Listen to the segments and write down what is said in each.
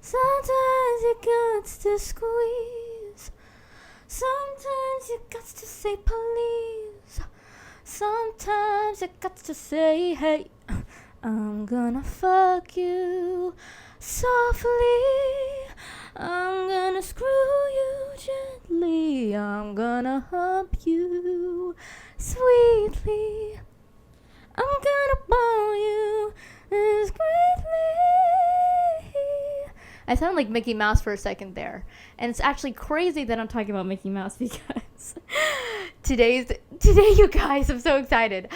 Sometimes you got to squeeze. Sometimes you got to say please. Sometimes you got to say, hey, I'm gonna fuck you softly. I'm gonna screw you gently. I'm gonna hump you sweetly. I'm gonna bone you discreetly. I sound like Mickey Mouse for a second there. And it's actually crazy that I'm talking about Mickey Mouse because today, you guys, I'm so excited.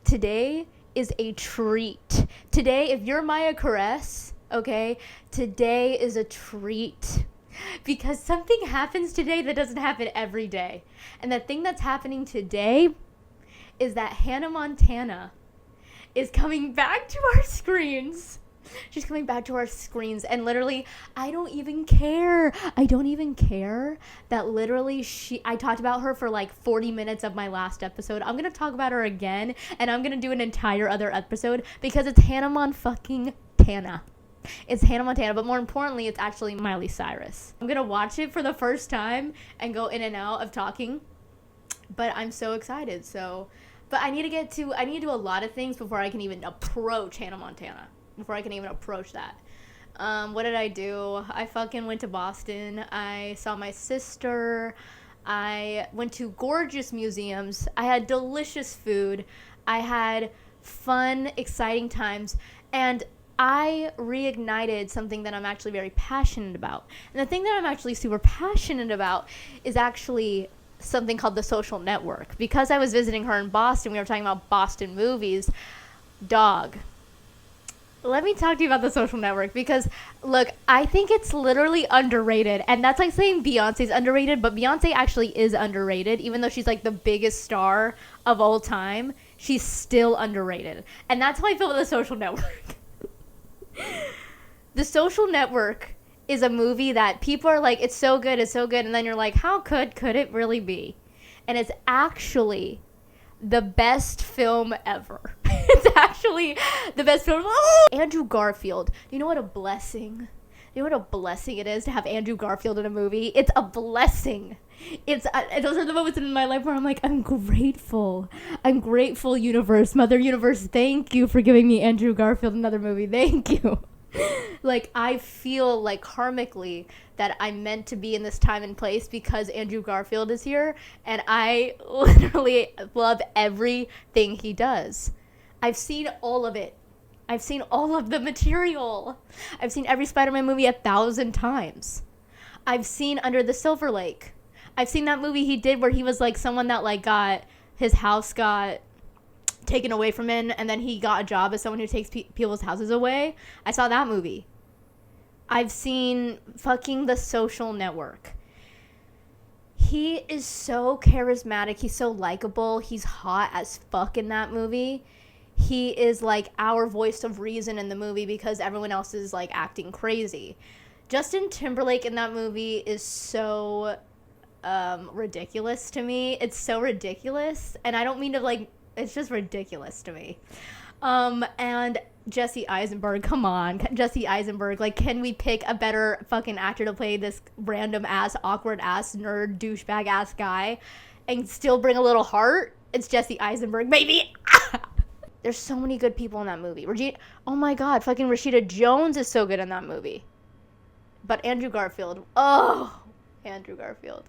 Today is a treat. Today, if you're Maya Caress, okay, today is a treat. Because something happens today that doesn't happen every day. And the thing that's happening today is that Hannah Montana is coming back to our screens. She's coming back to our screens, and literally, I don't even care that literally I talked about her for like 40 minutes of my last episode. I'm gonna talk about her again, and I'm gonna do an entire other episode because it's Hannah Montana. It's Hannah Montana, but more importantly, it's actually Miley Cyrus. I'm gonna watch it for the first time and go in and out of talking, but I'm so excited. But I need to do a lot of things before I can even approach Hannah Montana. Before I can even approach that. What did I do? I fucking went to Boston. I saw my sister. I went to gorgeous museums. I had delicious food. I had fun, exciting times. And I reignited something that I'm actually very passionate about. And the thing that I'm actually super passionate about is actually something called The Social Network. Because I was visiting her in Boston, we were talking about Boston movies. Dog. Let me talk to you about The Social Network because, look, I think it's literally underrated. And that's like saying Beyonce's underrated, but Beyonce actually is underrated. Even though she's like the biggest star of all time, she's still underrated. And that's how I feel with The Social Network. The Social Network is a movie that people are like, it's so good. And then you're like, how could it really be? And it's actually the best film ever. It's actually the best film. Oh! Andrew Garfield. Do you know what a blessing? You know what a blessing it is to have Andrew Garfield in a movie? It's a blessing. Those are the moments in my life where I'm like, I'm grateful. I'm grateful, universe. Mother Universe, thank you for giving me Andrew Garfield another movie. Thank you. Like, I feel like karmically that I'm meant to be in this time and place because Andrew Garfield is here, and I literally love everything he does. I've seen all of it. I've seen all of the material. I've seen every Spider-Man movie 1,000 times. I've seen Under the Silver Lake. I've seen that movie he did where he was like someone that like his house got taken away from him, and then he got a job as someone who takes people's houses away. I saw that movie. I've seen fucking The Social Network. He is so charismatic. He's so likable. He's hot as fuck in that movie. He is like our voice of reason in the movie because everyone else is like acting crazy. Justin Timberlake in that movie is so ridiculous to me. It's so ridiculous, and I don't mean to like, it's just ridiculous to me. And Jesse Eisenberg, come on, Jesse Eisenberg, like, can we pick a better fucking actor to play this random ass, awkward ass, nerd, douchebag ass guy and still bring a little heart? It's Jesse Eisenberg, baby. There's so many good people in that movie. Oh my god, fucking Rashida Jones is so good in that movie. But Andrew Garfield, Andrew Garfield.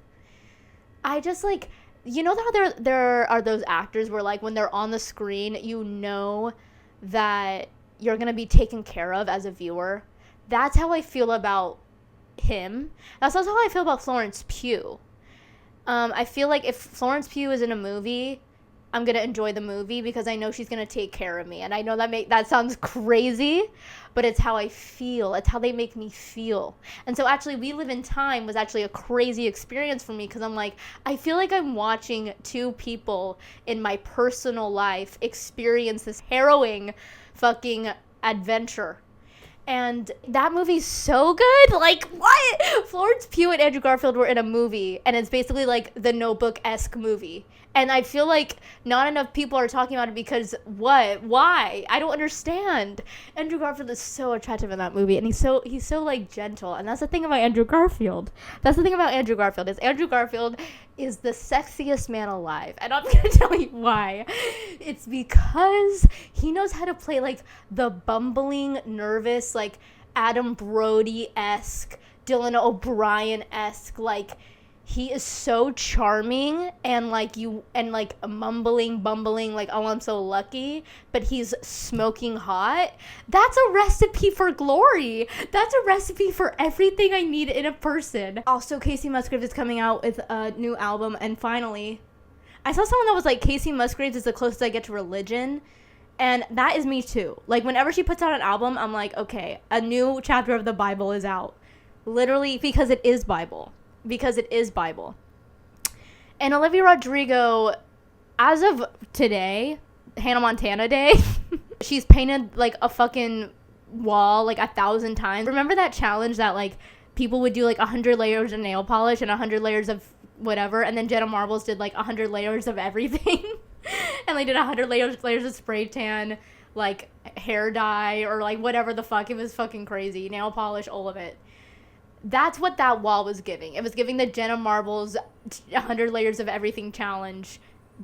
I just like, you know how there are those actors where like when they're on the screen, you know that you're going to be taken care of as a viewer. That's how I feel about him. That's also how I feel about Florence Pugh. I feel like if Florence Pugh is in a movie, I'm going to enjoy the movie because I know she's going to take care of me. And I know that sounds crazy, but it's how I feel. It's how they make me feel. And so actually We Live in Time was actually a crazy experience for me because I'm like, I feel like I'm watching two people in my personal life experience this harrowing fucking adventure. And that movie's so good. Like, what? Florence Pugh and Andrew Garfield were in a movie, and it's basically like the Notebook-esque movie. And I feel like not enough people are talking about it because what? Why? I don't understand. Andrew Garfield is so attractive in that movie, and he's so like gentle. And that's the thing about Andrew Garfield. Andrew Garfield is the sexiest man alive. And I'm gonna tell you why. It's because he knows how to play like the bumbling, nervous, like Adam Brody-esque, Dylan O'Brien-esque, like he is so charming and like bumbling, like, oh, I'm so lucky, but he's smoking hot. That's a recipe for glory. That's a recipe for everything I need in a person. Also, Casey Musgraves is coming out with a new album, and finally, I saw someone that was like, Casey Musgraves is the closest I get to religion. And that is me too. Like, whenever she puts out an album, I'm like, okay, a new chapter of the Bible is out. Literally, because it is Bible. And Olivia Rodrigo, as of today, Hannah Montana Day, she's painted like a fucking wall like 1,000 times. Remember that challenge that like people would do like 100 layers of nail polish and 100 layers of whatever, and then Jenna Marbles did like 100 layers of everything? And they did 100 layers of spray tan, like hair dye, or like whatever the fuck. It was fucking crazy. Nail polish, all of it. That's what that wall was giving. It was giving the Jenna Marbles 100 layers of everything challenge,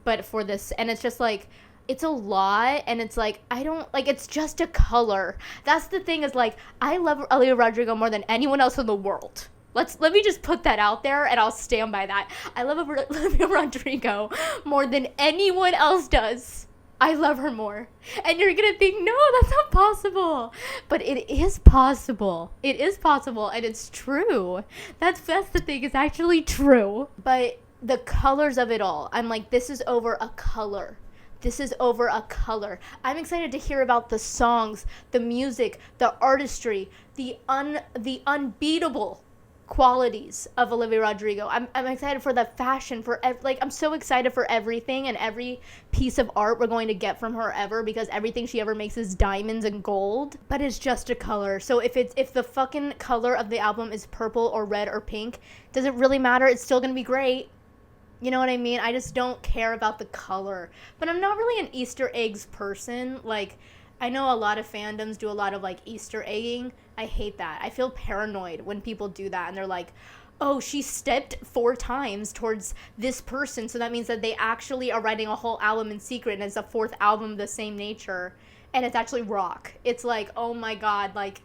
but for this. And it's just like, it's a lot, and it's like, I don't, like, it's just a color. That's the thing, is like, I love Olivia Rodrigo more than anyone else in the world. Let me just put that out there, and I'll stand by that. I love Olivia Rodrigo more than anyone else does. I love her more. And you're gonna think, no, that's not possible. But it is possible. It is possible, and it's true. That's the thing, it's actually true. But the colors of it all, I'm like, this is over a color. I'm excited to hear about the songs, the music, the artistry, the unbeatable qualities of Olivia Rodrigo. I'm excited for the fashion, I'm so excited for everything and every piece of art we're going to get from her ever, because everything she ever makes is diamonds and gold, but it's just a color. So if the fucking color of the album is purple or red or pink, does it really matter? It's still gonna be great. You know what I mean? I just don't care about the color. But I'm not really an Easter eggs person. Like, I know a lot of fandoms do a lot of like Easter egging. I hate that. I feel paranoid when people do that and they're like, oh, she stepped 4 times towards this person, so that means that they actually are writing a whole album in secret, and it's a 4th album of the same nature, and it's actually rock. It's like, oh my god, like,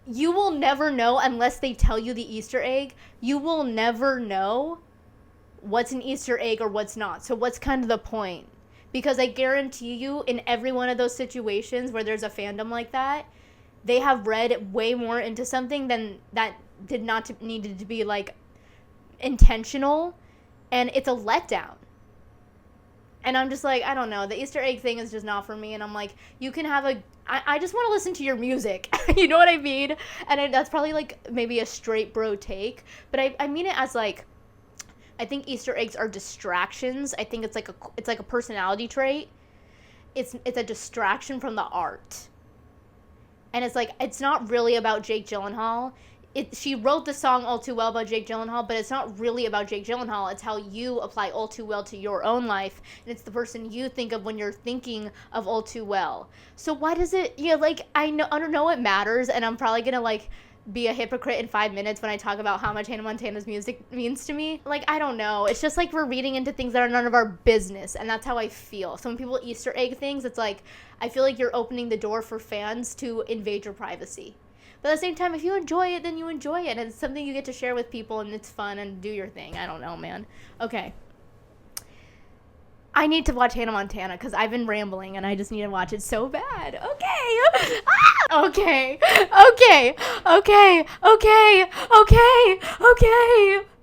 you will never know unless they tell you the Easter egg. You will never know what's an Easter egg or what's not. So what's kind of the point? Because I guarantee you, in every one of those situations where there's a fandom like that, they have read way more into something than that did not needed to be like intentional, and it's a letdown. And I'm just like, I don't know, the Easter egg thing is just not for me. And I'm like, you can have I just want to listen to your music. You know what I mean? And that's probably like maybe a straight bro take, but I mean it as like, I think Easter eggs are distractions. I think it's like a personality trait. It's a distraction from the art. And it's like, it's not really about Jake Gyllenhaal. She wrote the song All Too Well about Jake Gyllenhaal, but it's not really about Jake Gyllenhaal. It's how you apply All Too Well to your own life, and it's the person you think of when you're thinking of All Too Well. So why does it, like, I don't know it matters, and I'm probably gonna, like, be a hypocrite in 5 minutes when I talk about how much Hannah Montana's music means to me. Like, I don't know. It's just like we're reading into things that are none of our business, and that's how I feel. So when people Easter egg things, it's like, I feel like you're opening the door for fans to invade your privacy. But at the same time, if you enjoy it, then you enjoy it, and it's something you get to share with people, and it's fun, and do your thing. I don't know, man. Okay. I need to watch Hannah Montana because I've been rambling and I just need to watch it so bad. Okay. Okay.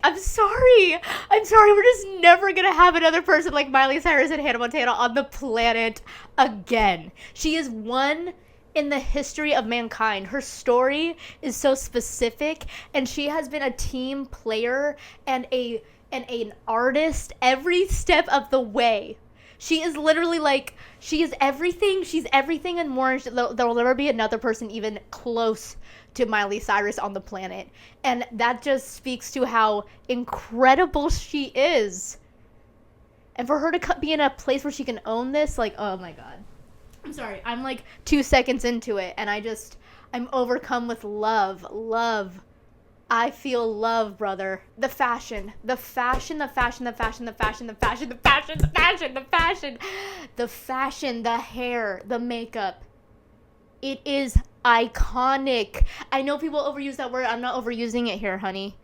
I'm sorry. We're just never going to have another person like Miley Cyrus and Hannah Montana on the planet again. She is one in the history of mankind. Her story is so specific, and she has been a team player and an artist every step of the way. She is literally like, she is everything. She's everything and more. There will never be another person even close to Miley Cyrus on the planet. And that just speaks to how incredible she is. And for her to be in a place where she can own this, like, oh my God. I'm sorry. I'm like 2 seconds into it and I'm overcome with love. Love. I feel love, brother. The fashion, the fashion, the fashion, the fashion, the fashion, the fashion, the fashion, the fashion, the fashion, the fashion, the hair, the makeup. It is iconic. I know people overuse that word. I'm not overusing it here, honey.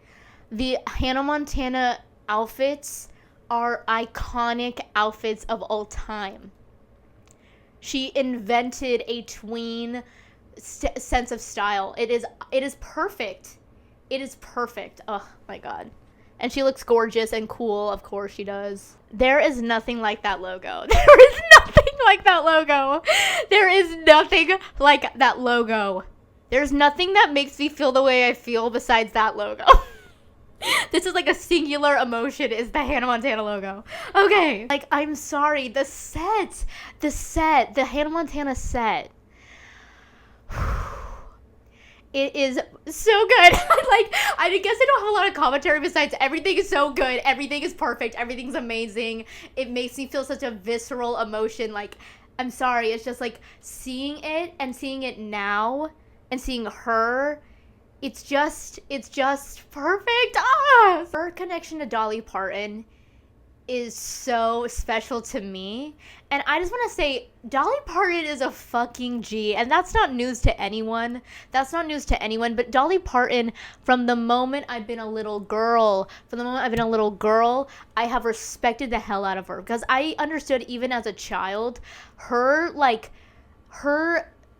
The Hannah Montana outfits are iconic outfits of all time. She invented a tween sense of style. It is perfect. It is perfect. Oh my God. And she looks gorgeous and cool. Of course she does. There is nothing like that logo. There is nothing like that logo. There is nothing like that logo. There's nothing that makes me feel the way I feel besides that logo. This is like a singular emotion, is the Hannah Montana logo. Okay. Like, I'm sorry. The Hannah Montana set. It is so good. Like, I guess I don't have a lot of commentary besides everything is so good. Everything is perfect. Everything's amazing. It makes me feel such a visceral emotion. Like, I'm sorry. It's just like seeing it and seeing it now and seeing her. It's just perfect. Ah! Her connection to Dolly Parton is so special to me. And I just want to say, Dolly Parton is a fucking G. And that's not news to anyone. But Dolly Parton, from the moment I've been a little girl, I have respected the hell out of her. Because I understood, even as a child, her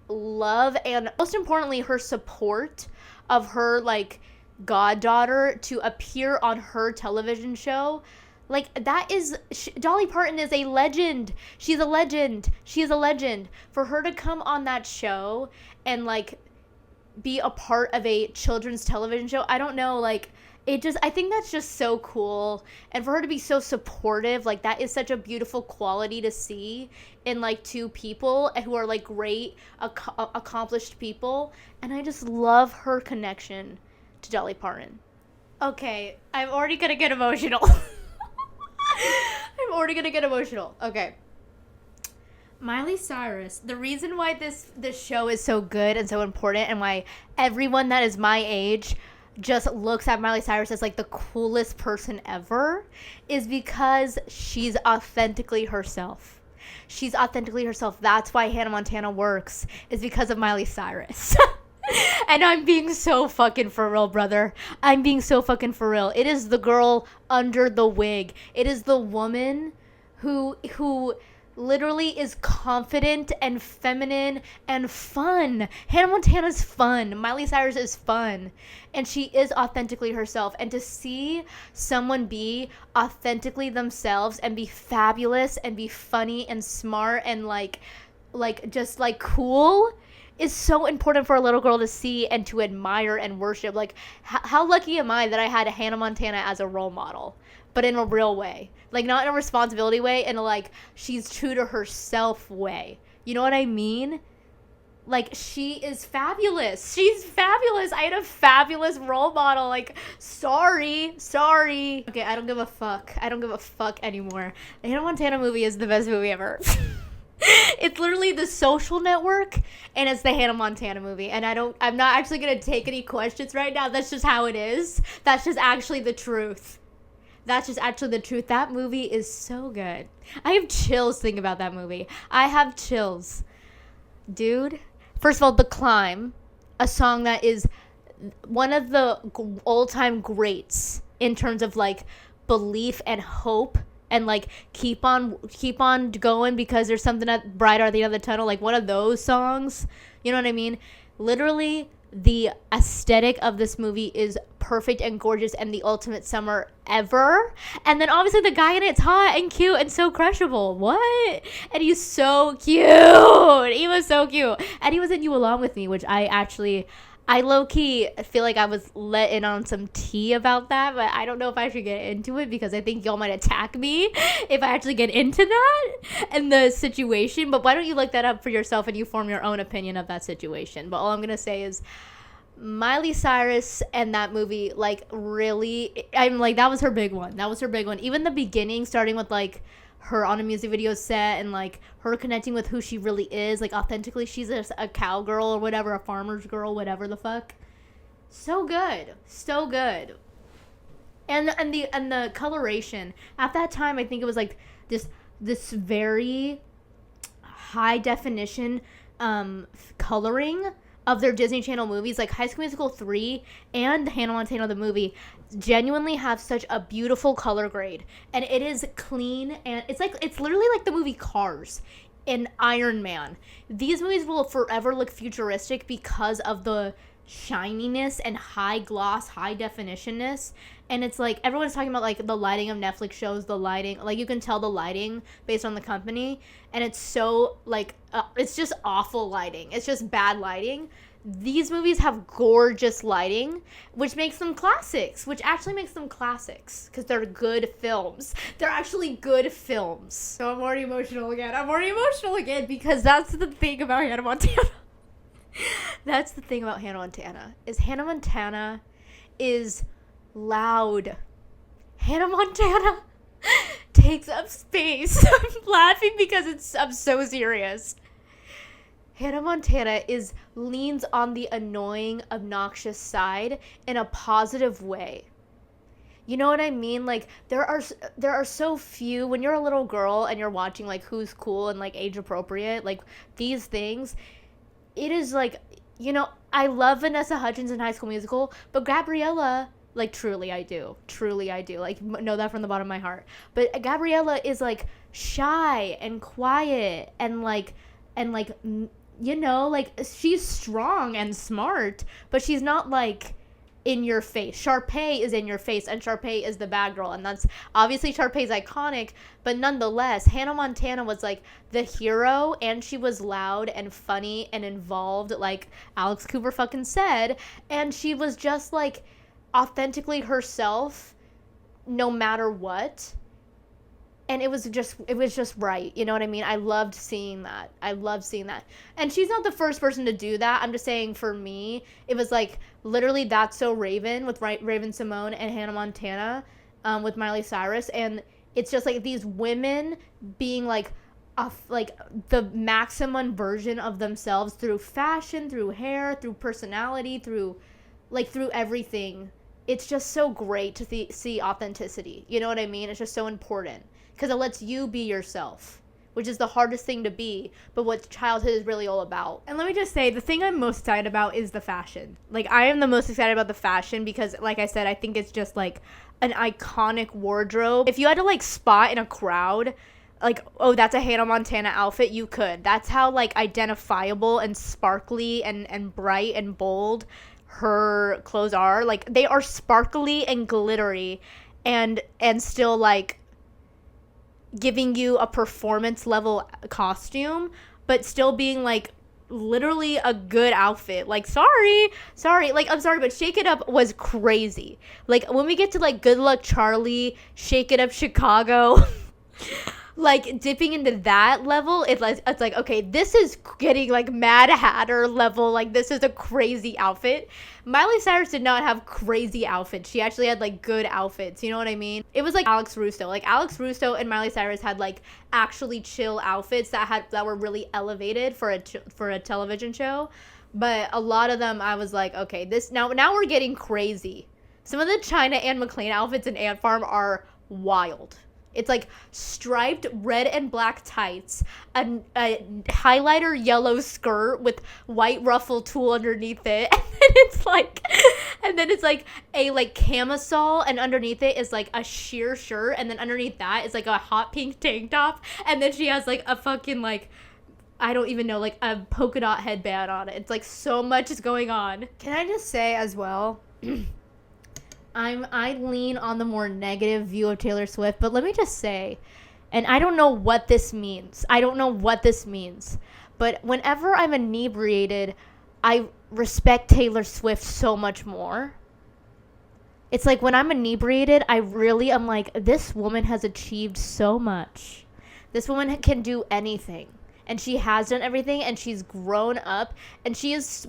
love and, most importantly, her support of her, like, goddaughter to appear on her television show. Like, Dolly Parton is a legend. She is a legend. For her to come on that show and, like, be a part of a children's television show, I don't know, like, I think that's just so cool. And for her to be so supportive, like, that is such a beautiful quality to see in, like, two people who are, like, great, accomplished people. And I just love her connection to Dolly Parton. Okay, I'm already gonna get emotional. Okay. Miley Cyrus. The reason why this show is so good and so important, and why everyone that is my age just looks at Miley Cyrus as, like, the coolest person ever, is because she's authentically herself. That's why Hannah Montana works, is because of Miley Cyrus. And I'm being so fucking for real, brother. It is the girl under the wig. It is the woman who literally is confident and feminine and fun. Hannah Montana's fun. Miley Cyrus is fun. And she is authentically herself. And to see someone be authentically themselves and be fabulous and be funny and smart and like just like cool is so important for a little girl to see and to admire and worship. Like, how lucky am I that I had Hannah Montana as a role model, but in a real way. Like, not in a responsibility way, in a, like, she's true to herself way. You know what I mean? Like, she is fabulous. She's fabulous. I had a fabulous role model. Like, sorry. Okay, I don't give a fuck anymore. The Hannah Montana movie is the best movie ever. It's literally The Social Network, and it's the Hannah Montana movie. And I'm not actually going to take any questions right now. That's just how it is. That's just actually the truth. That movie is so good. I have chills thinking about that movie. I have chills. Dude. First of all, The Climb, a song that is one of the all-time greats in terms of, like, belief and hope. And, like, keep on going because there's something brighter at the end of the tunnel. Like, one of those songs. You know what I mean? Literally, the aesthetic of this movie is perfect and gorgeous and the ultimate summer ever. And then, obviously, the guy in it's hot and cute and so crushable. What? And he's so cute. He was so cute. And he was in You Along With Me, which I I low-key feel like I was let in on some tea about that, but I don't know if I should get into it because I think y'all might attack me if I actually get into that and the situation. But why don't you look that up for yourself and you form your own opinion of that situation? But all I'm going to say is Miley Cyrus and that movie, like, really, I'm like, that was her big one. That was her big one. Even the beginning, starting with, like, her on a music video set and like her connecting with who she really is, like authentically, she's a cowgirl or whatever, a farmer's girl, whatever the fuck. So good, so good. And the coloration at that time, I think it was like this very high definition coloring of their Disney Channel movies, like High School Musical 3 and Hannah Montana the movie, genuinely have such a beautiful color grade, and it is clean, and it's literally like the movie Cars and Iron Man. These movies will forever look futuristic because of the shininess and high gloss, high definitionness. And it's like everyone's talking about like the lighting of Netflix shows, the lighting, like you can tell the lighting based on the company, and it's so like it's just awful lighting, it's just bad lighting. These movies have gorgeous lighting, which makes them classics, because they're good films. They're actually good films. So I'm already emotional again because that's the thing about Hannah Montana. That's the thing about Hannah Montana, is Hannah Montana is loud. Hannah Montana takes up space. I'm laughing because I'm so serious. Hannah Montana leans on the annoying, obnoxious side in a positive way. You know what I mean? Like there are so few, when you're a little girl and you're watching like Who's Cool and like age appropriate, like these things, it is like, you know, I love Vanessa Hudgens in High School Musical, but Gabriella, like truly I do, like know that from the bottom of my heart. But Gabriella is like shy and quiet and like you know, like she's strong and smart, but she's not like in your face. Sharpay is in your face, and Sharpay is the bad girl, and that's obviously Sharpay's iconic, but nonetheless, Hannah Montana was like the hero, and she was loud and funny and involved, like Alex Cooper fucking said, and she was just like authentically herself no matter what. And it was just right. You know what I mean? I loved seeing that. And she's not the first person to do that. I'm just saying, for me, it was like literally That's So Raven with Raven-Symoné and Hannah Montana with Miley Cyrus. And it's just like these women being like the maximum version of themselves through fashion, through hair, through personality, through everything. It's just so great to see authenticity. You know what I mean? It's just so important. Because it lets you be yourself, which is the hardest thing to be, but what childhood is really all about. And let me just say, the thing I'm most excited about is the fashion. Like, I am the most excited about the fashion because, like I said, I think it's just, like, an iconic wardrobe. If you had to, like, spot in a crowd, like, oh, that's a Hannah Montana outfit, you could. That's how, like, identifiable and sparkly and bright and bold her clothes are. Like, they are sparkly and glittery and still, like, giving you a performance level costume, but still being like literally a good outfit. Like sorry, like I'm sorry, but Shake It Up was crazy. Like when we get to like Good Luck Charlie, Shake It Up Chicago, like dipping into that level, it's like okay, this is getting like Mad Hatter level. Like this is a crazy outfit. Miley Cyrus did not have crazy outfits. She actually had like good outfits. You know what I mean? It was like Alex Russo. Like Alex Russo and Miley Cyrus had like actually chill outfits that were really elevated for a television show. But a lot of them, I was like, okay, this now we're getting crazy. Some of the China Anne McClain outfits in Ant Farm are wild. It's like striped red and black tights, a highlighter yellow skirt with white ruffle tulle underneath it, and then it's like a like camisole, and underneath it is like a sheer shirt, and then underneath that is like a hot pink tank top, and then she has like a fucking like, I don't even know, like a polka dot headband on it. It's like so much is going on. Can I just say as well, I lean on the more negative view of Taylor Swift, but let me just say, and I don't know what this means, but whenever I'm inebriated, I respect Taylor Swift so much more. It's like when I'm inebriated, I really am like, this woman has achieved so much. This woman can do anything. And she has done everything, and she's grown up, and she is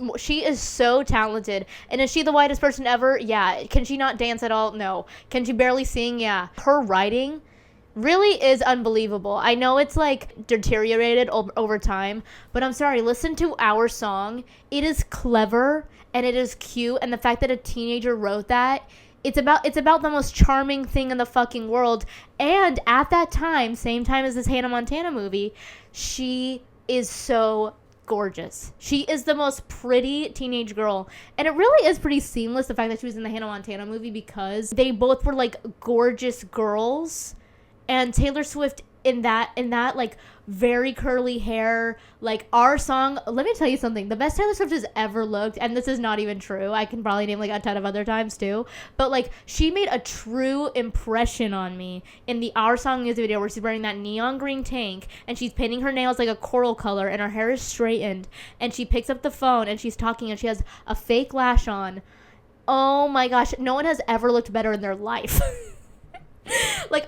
so talented. And is she the whitest person ever? Yeah. Can she not dance at all? No. Can she barely sing? Yeah. Her writing really is unbelievable. I know it's like deteriorated over time, but I'm sorry, listen to Our Song. It is clever, and it is cute, and the fact that a teenager wrote that, it's about the most charming thing in the fucking world. And at that time, same time as this Hannah Montana movie, she is so gorgeous. She is the most pretty teenage girl. And it really is pretty seamless, the fact that she was in the Hannah Montana movie, because they both were like gorgeous girls. And Taylor Swift in that like very curly hair, like Our Song. Let me tell you something. The best Taylor Swift has ever looked, and this is not even true. I can probably name like a ton of other times too. But like she made a true impression on me in the Our Song music video where she's wearing that neon green tank and she's painting her nails like a coral color and her hair is straightened and she picks up the phone and she's talking and she has a fake lash on. Oh my gosh, no one has ever looked better in their life. Like,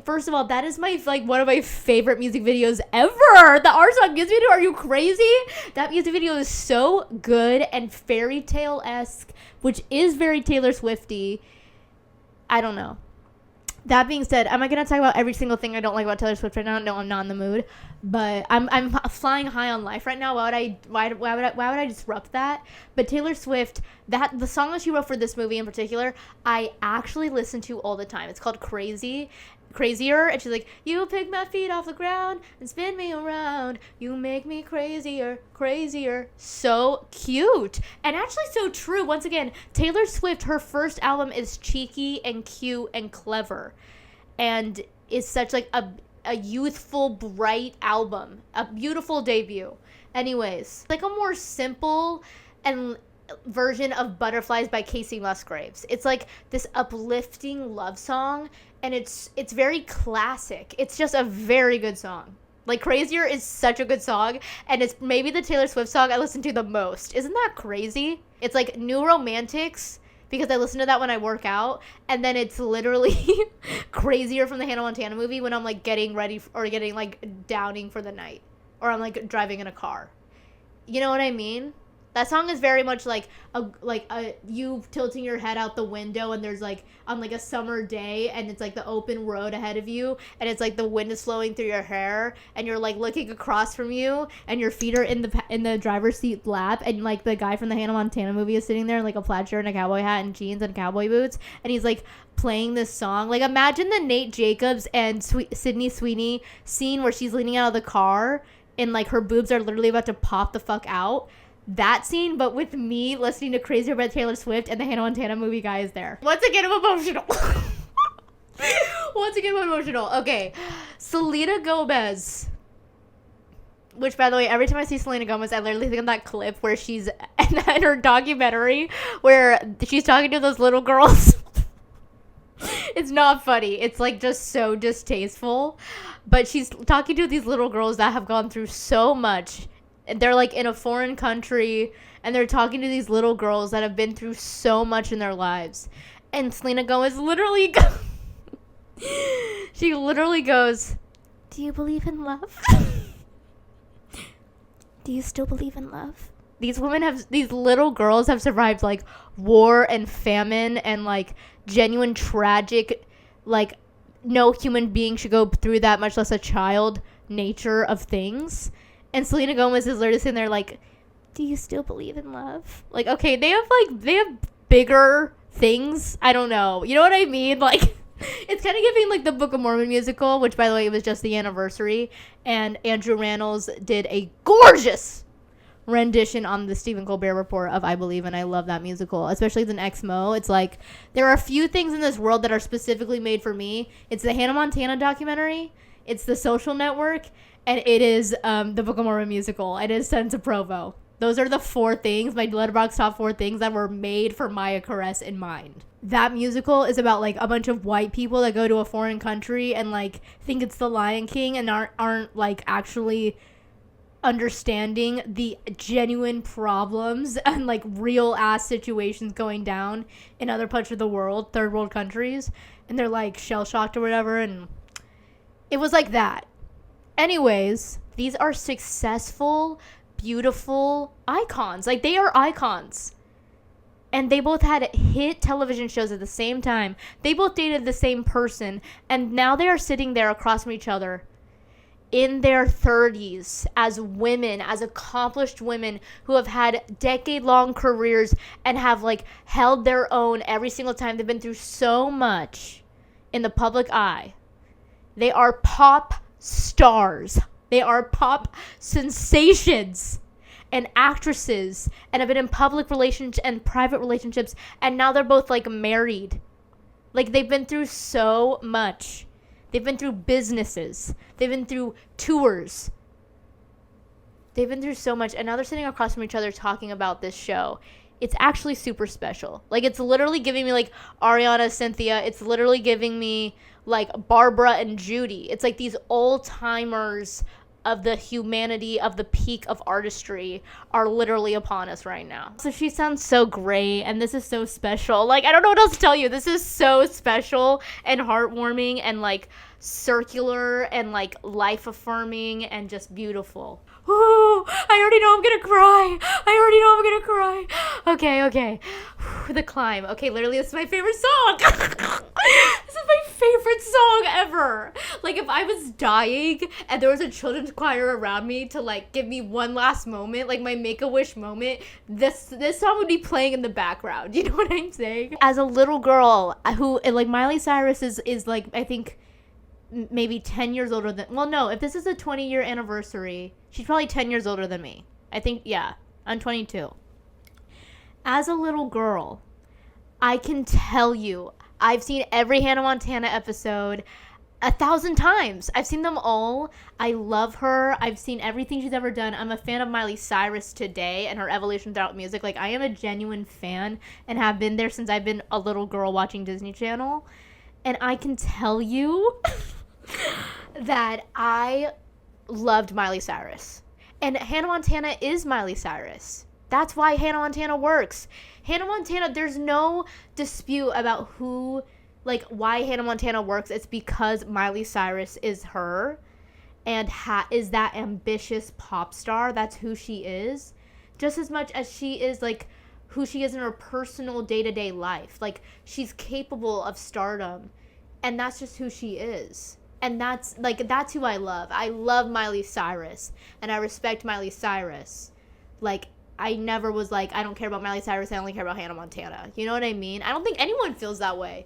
first of all, that is my, like, one of my favorite music videos ever. The Our Song music video, are you crazy? That music video is so good and fairy tale-esque, which is very Taylor Swifty. I don't know. That being said, am I going to talk about every single thing I don't like about Taylor Swift right now? No, I'm not in the mood. But I'm flying high on life right now. Why would I disrupt that? But Taylor Swift, the song that she wrote for this movie in particular, I actually listen to all the time. It's called Crazier, and she's like, you pick my feet off the ground and spin me around, you make me crazier. So cute, and actually so true. Once again, Taylor Swift, her first album is cheeky and cute and clever, and is such like a youthful, bright album, a beautiful debut. Anyways, like a more simple and version of Butterflies by Casey Musgraves. It's like this uplifting love song, and it's very classic. It's just a very good song. Like, Crazier is such a good song, and it's maybe the Taylor Swift song I listen to the most. Isn't that crazy? It's like New Romantics, because I listen to that when I work out, and then it's literally Crazier from the Hannah Montana movie when I'm like getting ready or getting like downing for the night, or I'm like driving in a car. You know what I mean? That song is very much like a you tilting your head out the window, and there's like on like a summer day, and it's like the open road ahead of you, and it's like the wind is flowing through your hair, and you're like looking across from you, and your feet are in the driver's seat lap, and like the guy from the Hannah Montana movie is sitting there in like a plaid shirt and a cowboy hat and jeans and cowboy boots, and he's like playing this song. Like, imagine the Nate Jacobs and Sydney Sweeney scene where she's leaning out of the car and like her boobs are literally about to pop the fuck out. That scene, but with me listening to Crazier by Taylor Swift, and the Hannah Montana movie guy is there. Once again, I'm emotional. Okay, Selena Gomez. Which, by the way, every time I see Selena Gomez, I literally think of that clip where she's in her documentary where she's talking to those little girls. It's not funny. It's like just so distasteful. But she's talking to these little girls that have gone through so much. They're like in a foreign country, and they're talking to these little girls that have been through so much in their lives. And Selena Gomez literally she literally goes, do you believe in love? Do you still believe in love? These little girls have survived like war and famine and like genuine tragic, like no human being should go through that, much less a child, nature of things. And Selena Gomez is literally sitting there like, do you still believe in love? Like, okay, they have bigger things. I don't know. You know what I mean? Like, it's kind of giving like the Book of Mormon musical, which, by the way, it was just the anniversary. And Andrew Rannells did a gorgeous rendition on the Stephen Colbert Report of I Believe, and I love that musical, especially the Exmo. It's like, there are a few things in this world that are specifically made for me. It's the Hannah Montana documentary. It's the Social Network. And it is the Book of Mormon musical. It is Sons of Provo. Those are the 4 things, my Letterboxd top 4 things that were made for Maya Caress in mind. That musical is about like a bunch of white people that go to a foreign country and like think it's the Lion King and aren't like actually understanding the genuine problems and like real ass situations going down in other parts of the world, third world countries, and they're like shell shocked or whatever, and it was like that. Anyways, these are successful, beautiful icons. Like, they are icons. And they both had hit television shows at the same time. They both dated the same person. And now they are sitting there across from each other in their 30s as women, as accomplished women who have had decade-long careers and have, like, held their own every single time. They've been through so much in the public eye. They are pop stars. They are pop sensations and actresses, and have been in public relations and private relationships, and now they're both like married. Like, they've been through so much. They've been through businesses. They've been through tours. They've been through so much, and now they're sitting across from each other talking about this show. It's actually super special. Like, it's literally giving me like Ariana, Cynthia. It's literally giving me like Barbara and Judy. It's like these old-timers of the humanity, of the peak of artistry, are literally upon us right now. So she sounds so great, and this is so special. Like, I don't know what else to tell you. This is so special and heartwarming and like circular and like life-affirming and just beautiful. Oh, I already know I'm gonna cry. Okay. The Climb. Okay, literally, this is my favorite song. This is my favorite song ever. Like, if I was dying and there was a children's choir around me to like give me one last moment, like my Make-A-Wish moment, this song would be playing in the background. You know what I'm saying? As a little girl who, like, Miley Cyrus is like, I think maybe 10 years older than, well, no, if this is a 20-year anniversary, she's probably 10 years older than me. I think, yeah, I'm 22. As a little girl, I can tell you, I've seen every Hannah Montana episode 1,000 times. I've seen them all. I love her. I've seen everything she's ever done. I'm a fan of Miley Cyrus today and her evolution throughout music. Like, I am a genuine fan and have been there since I've been a little girl watching Disney Channel. And I can tell you that I loved Miley Cyrus. And Hannah Montana is Miley Cyrus. That's why Hannah Montana works. Hannah Montana, there's no dispute about who, like, why Hannah Montana works. It's because Miley Cyrus is her and is that ambitious pop star. That's who she is. Just as much as she is, like, who she is in her personal day-to-day life. Like, she's capable of stardom. And that's just who she is. And that's who I love. I love Miley Cyrus. And I respect Miley Cyrus. Like, I never was like, I don't care about Miley Cyrus, I only care about Hannah Montana. You know what I mean? I don't think anyone feels that way.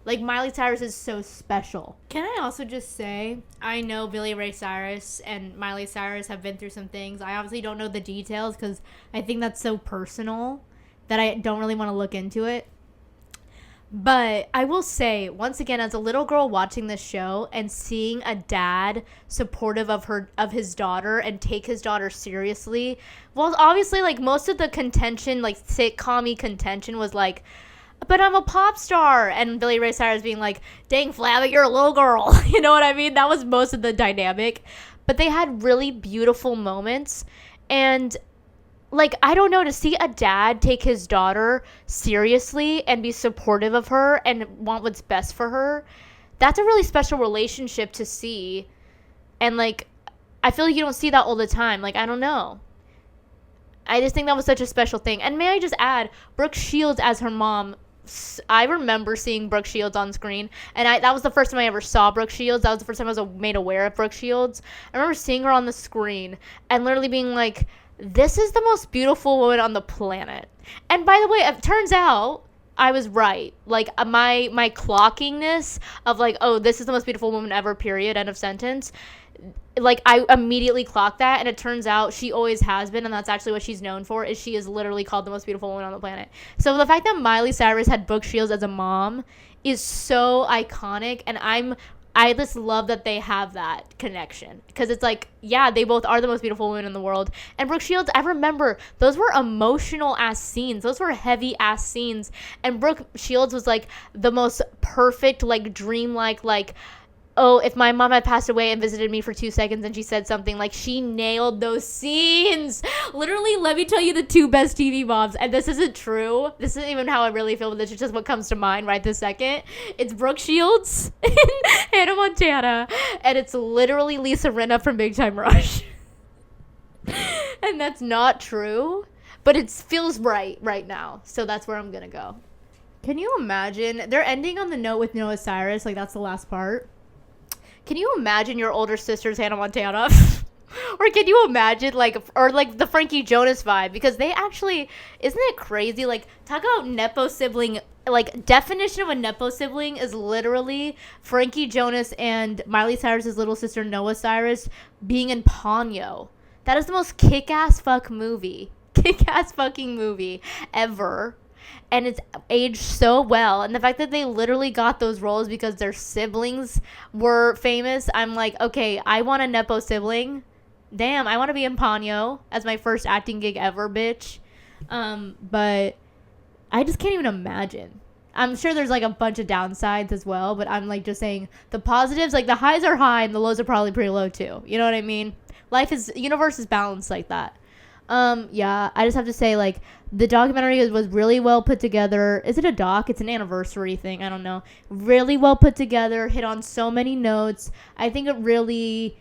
Like, Miley Cyrus is so special. Can I also just say, I know Billy Ray Cyrus and Miley Cyrus have been through some things. I obviously don't know the details because I think that's so personal that I don't really want to look into it. But I will say, once again, as a little girl watching this show and seeing a dad supportive of his daughter and take his daughter seriously, well, obviously, like, most of the contention, like, sitcom-y contention was like, but I'm a pop star, and Billy Ray Cyrus being like, dang, Flabby, you're a little girl. You know what I mean? That was most of the dynamic. But they had really beautiful moments, and like, I don't know, to see a dad take his daughter seriously and be supportive of her and want what's best for her, that's a really special relationship to see. And, like, I feel like you don't see that all the time. Like, I don't know. I just think that was such a special thing. And may I just add, Brooke Shields as her mom, I remember seeing Brooke Shields on screen. And that was the first time I ever saw Brooke Shields. That was the first time I was made aware of Brooke Shields. I remember seeing her on the screen and literally being like, this is the most beautiful woman on the planet. And by the way, it turns out I was right. Like, my clockingness of like, oh, this is the most beautiful woman ever, period, end of sentence. Like, I immediately clocked that, and it turns out she always has been, and that's actually what she's known for, is she is literally called the most beautiful woman on the planet. So the fact that Miley Cyrus had Brooke Shields as a mom is so iconic, and I just love that they have that connection. Because it's like, yeah, they both are the most beautiful women in the world. And Brooke Shields, I remember, those were emotional-ass scenes. Those were heavy-ass scenes. And Brooke Shields was, like, the most perfect, like, dreamlike, like, oh, if my mom had passed away and visited me for 2 seconds and she said something, like, she nailed those scenes. Literally, let me tell you the two best TV moms, and this isn't true. This isn't even how I really feel, but this is just what comes to mind right this second. It's Brooke Shields and Hannah Montana, and it's literally Lisa Rinna from Big Time Rush. And that's not true, but it feels right now, so that's where I'm gonna go. Can you imagine? They're ending on the note with Noah Cyrus, like, that's the last part. Can you imagine your older sister's Hannah Montana? Or can you imagine, like, or like the Frankie Jonas vibe? Because they actually, isn't it crazy? Like, talk about nepo sibling. Like, definition of a nepo sibling is literally Frankie Jonas and Miley Cyrus's little sister Noah Cyrus being in Ponyo. That is the most kick-ass fucking movie ever. And it's aged so well. And the fact that they literally got those roles because their siblings were famous, I'm like, okay, I want a nepo sibling. Damn, I want to be in Ponyo as my first acting gig ever, bitch. But I just can't even imagine. I'm sure there's, like, a bunch of downsides as well, but I'm, like, just saying the positives, like, the highs are high and the lows are probably pretty low, too. You know what I mean? Universe is balanced like that. Yeah, I just have to say, like, the documentary was really well put together. Is it a doc? It's an anniversary thing. I don't know. Really well put together. Hit on so many notes. I think it really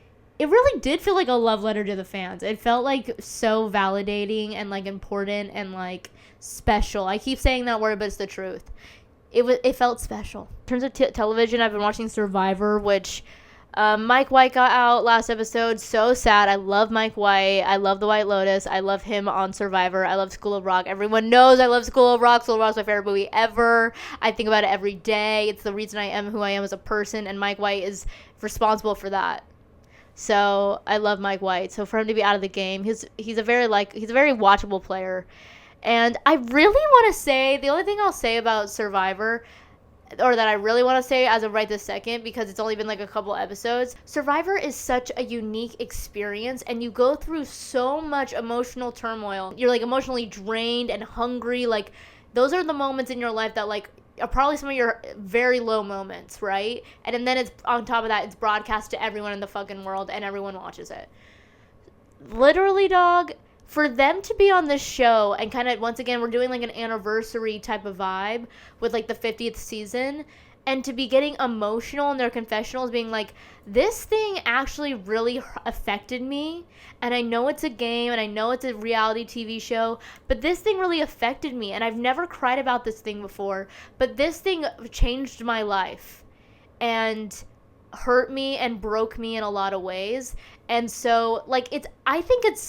did feel like a love letter to the fans. It felt like so validating and, like, important and, like, special. I keep saying that word, but it's the truth. It felt special. In terms of television, I've been watching Survivor, which Mike White got out last episode. So sad. I love Mike White. I love The White Lotus. I love him on Survivor. I love School of Rock. Everyone knows I love School of Rock. School of Rock is my favorite movie ever. I think about it every day. It's the reason I am who I am as a person, and Mike White is responsible for that. So I love Mike White. So for him to be out of the game, he's a very watchable player. And I really want to say, the only thing I'll say about Survivor, or that I really want to say as of right this second, because it's only been like a couple episodes, Survivor is such a unique experience, and you go through so much emotional turmoil. You're, like, emotionally drained and hungry. Like, those are the moments in your life that, like, are probably some of your very low moments, right? And then it's, on top of that, it's broadcast to everyone in the fucking world, and everyone watches it. Literally, dog, for them to be on this show and kind of, once again, we're doing, like, an anniversary type of vibe with, like, the 50th season, and to be getting emotional in their confessionals, being like, this thing actually really affected me, and I know it's a game, and I know it's a reality TV show, but this thing really affected me, and I've never cried about this thing before, but this thing changed my life, and hurt me and broke me in a lot of ways. And so, like, I think it's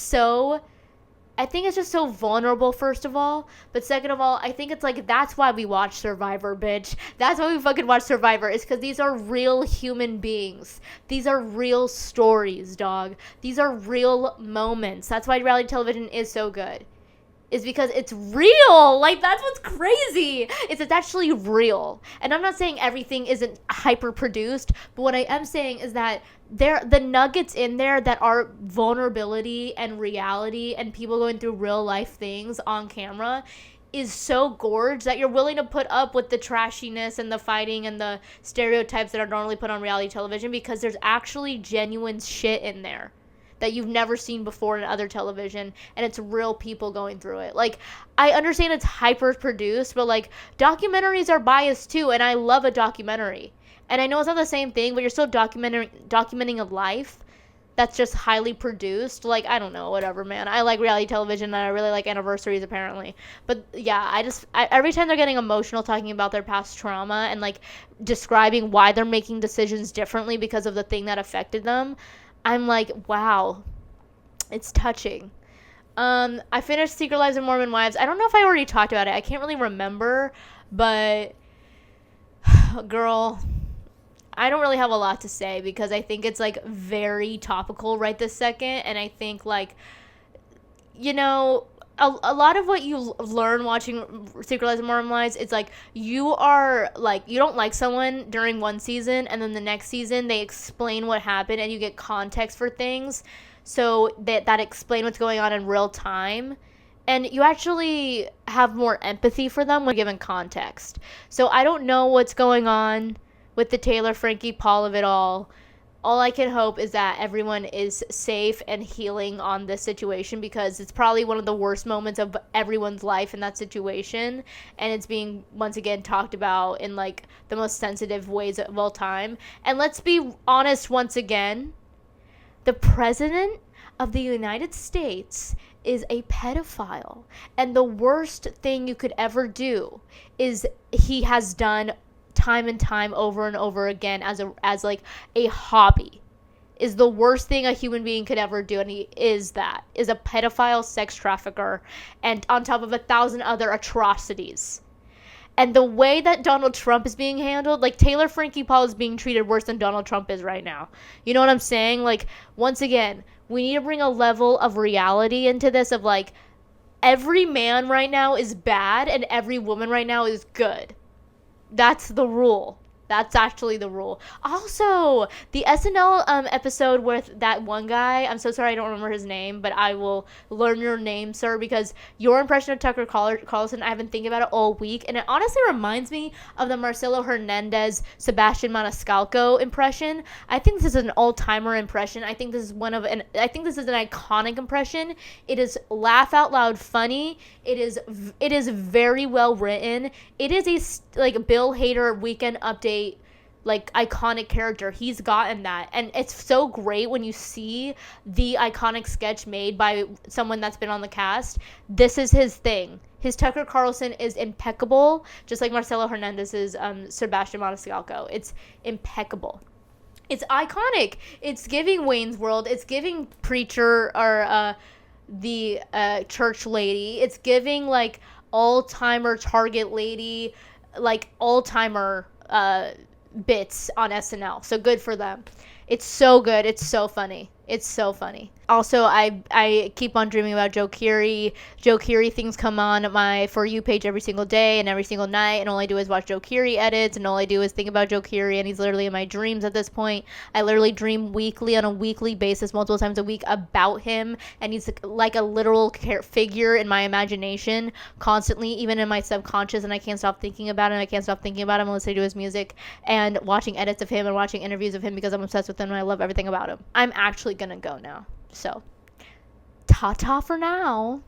just so vulnerable, first of all. But second of all, I think it's like, that's why we watch Survivor, bitch. That's why we fucking watch Survivor, is because these are real human beings. These are real stories, dog. These are real moments. That's why reality television is so good. Is because it's real. Like, that's what's crazy. It's actually real. And I'm not saying everything isn't hyper produced, but what I am saying is that the nuggets in there that are vulnerability and reality and people going through real life things on camera is so gorge that you're willing to put up with the trashiness and the fighting and the stereotypes that are normally put on reality television, because there's actually genuine shit in there that you've never seen before in other television, and it's real people going through it. Like, I understand it's hyper produced, but, like, documentaries are biased too, and I love a documentary. And I know it's not the same thing, but you're still documenting a life that's just highly produced. Like, I don't know, whatever, man. I like reality television, and I really like anniversaries, apparently. But yeah, every time they're getting emotional talking about their past trauma and, like, describing why they're making decisions differently because of the thing that affected them, I'm like, wow, it's touching. I finished Secret Lives of Mormon Wives. I don't know if I already talked about it. I can't really remember, but girl, I don't really have a lot to say, because I think it's, like, very topical right this second, and I think, like, you know, a lot of what you learn watching Secret Lives of Mormon Wives, it's like, you don't like someone during one season, and then the next season they explain what happened, and you get context for things, so that explain what's going on in real time, and you actually have more empathy for them when given context. So I don't know what's going on with the Taylor Frankie Paul of it all I can hope is that everyone is safe and healing on this situation, because it's probably one of the worst moments of everyone's life in that situation, and it's being once again talked about in like the most sensitive ways of all time. And let's be honest once again, the president of the United States is a pedophile, and the worst thing you could ever do is he has done time and time over and over again as like a hobby, is the worst thing a human being could ever do, and he is a pedophile, sex trafficker, and on top of 1,000 other atrocities. And the way that Donald Trump is being handled, like Taylor Frankie Paul is being treated worse than Donald Trump is right now. You know what I'm saying? Like, once again, we need to bring a level of reality into this, of like, every man right now is bad and every woman right now is good. That's the rule. That's actually the rule. Also, the SNL episode with that one guy, I'm so sorry I don't remember his name, but I will learn your name, sir, because your impression of Tucker Carlson, I've been thinking about it all week, and it honestly reminds me of the Marcelo Hernandez, Sebastian Maniscalco impression. I think this is an all-timer impression. I think this is an iconic impression. It is laugh out loud funny. It is very well written. It is a Bill Hader Weekend Update, like, iconic character. He's gotten that, and it's so great when you see the iconic sketch made by someone that's been on the cast. This is his thing. His Tucker Carlson is impeccable, just like Marcelo Hernandez's Sebastian Maniscalco. It's impeccable. It's iconic. It's giving Wayne's World. It's giving Preacher, or the church lady. It's giving like all-timer Target lady, like all-timer bits on SNL. So good for them. It's so good. It's so funny. It's so funny. Also, I keep on dreaming about Joe Keery. Joe Keery things come on my For You page every single day and every single night, and all I do is watch Joe Keery edits, and all I do is think about Joe Keery, and he's literally in my dreams at this point. I literally dream weekly, on a weekly basis, multiple times a week, about him, and he's like a literal figure in my imagination constantly, even in my subconscious, and I can't stop thinking about him. I can't stop thinking about him and listening to his music and watching edits of him and watching interviews of him, because I'm obsessed with him and I love everything about him. I'm actually gonna go now. So, ta-ta for now.